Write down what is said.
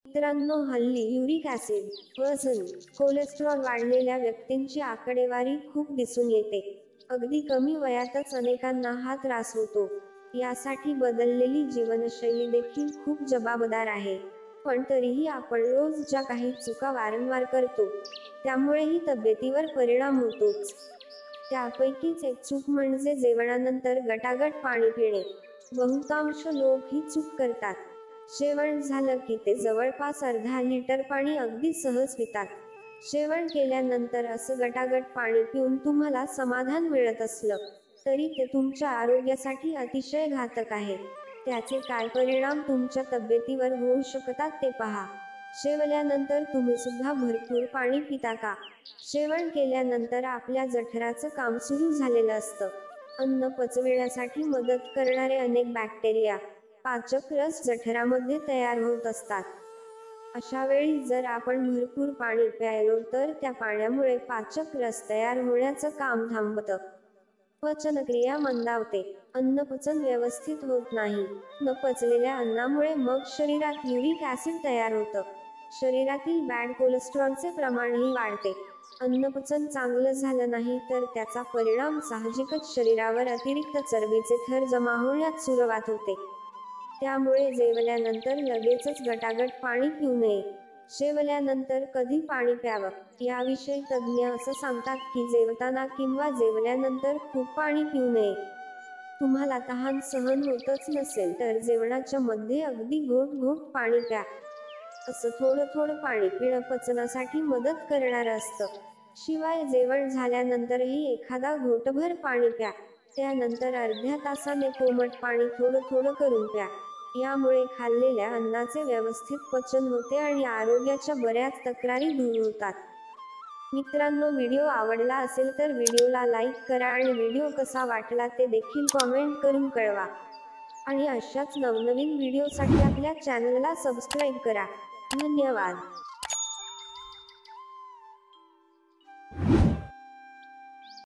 मित्रांनो, हल्ली uric acid, वजन, कोलेस्ट्रॉल वाढलेल्या व्यक्तींची आकडेवारी खूप दिसून येते. अगदी कमी वयातच अनेकांना हा त्रास होतो. यासाठी बदललेली जीवनशैली देखील खूप जबाबदार आहे. पण तरीही आपण रोज ज्या काही चुका वारंवार करतो, त्यामुळेही तब्येतीवर परिणाम होतोच. त्यापैकीच एक चूक म्हणजे जेवणानंतर गटागट पाणी पिणे. बहुतांश लोक ही चूक करतात. जेवण झालं की ते जवळपास अर्धा लिटर पाणी अगदी सहज पितात. जेवण केल्यानंतर असं गटागट पाणी पिऊन तुम्हाला समाधान मिळत असलं तरी ते तुमच्या आरोग्यासाठी अतिशय घातक आहे. त्याचे काय परिणाम तुमच्या तब्येतीवर होऊ शकतात ते पहा. जेवल्यानंतर तुम्ही सुद्धा भरपूर पाणी पिता का? जेवण केल्यानंतर आपल्या जठराचं काम सुरू झालेलं असतं. अन्न पचविण्यासाठी मदत करणारे अनेक बॅक्टेरिया, पाचक रस जठरामध्ये तयार होत असतात. अशा वेळी जर आपण भरपूर पाणी प्यायलो तर त्या पाण्यामुळे पाचक रस तयार होण्याचं काम थांबतं. पचनक्रिया मंदावते. अन्नपचन व्यवस्थित होत नाही. न पचलेल्या अन्नामुळे मग शरीरात युरिक ॲसिड तयार होतं. शरीरातील बॅड कोलेस्ट्रॉलचे प्रमाणही वाढते. अन्नपचन चांगलं झालं नाही तर त्याचा परिणाम साहजिकच शरीरावर अतिरिक्त चरबीचे थर जमा होण्यास सुरुवात होते. त्यामुळे जेवल्यानंतर लगेचच गटागट पाणी पिऊ नये. जेवल्यानंतर कधी पाणी प्यावं याविषयी तज्ज्ञ असं सांगतात की जेवताना किंवा जेवल्यानंतर खूप पाणी पिऊ नये. तुम्हाला तहान सहन होतच नसेल तर जेवणाच्या मध्ये अगदी घोट पाणी प्या. असं थोडं थोडं पाणी पिणं पचनासाठी मदत करणारं असतं. शिवाय जेवण झाल्यानंतरही एखादा घोटभर पाणी प्या. त्यानंतर अर्ध्या तासाने कोमट पाणी थोडं थोडं करून प्या. यामुळे खाल्लेल्या अन्नाचे व्यवस्थित पचन होते आणि आरोग्याच्या बऱ्याच तक्रारी दूर होतात. मित्रांनो, व्हिडिओ आवडला असेल तर व्हिडिओला लाईक करा आणि व्हिडिओ कसा वाटला ते देखील कॉमेंट करून कळवा. आणि अशाच नवनवीन व्हिडिओसाठी आपल्या चॅनलला सबस्क्राईब करा. धन्यवाद.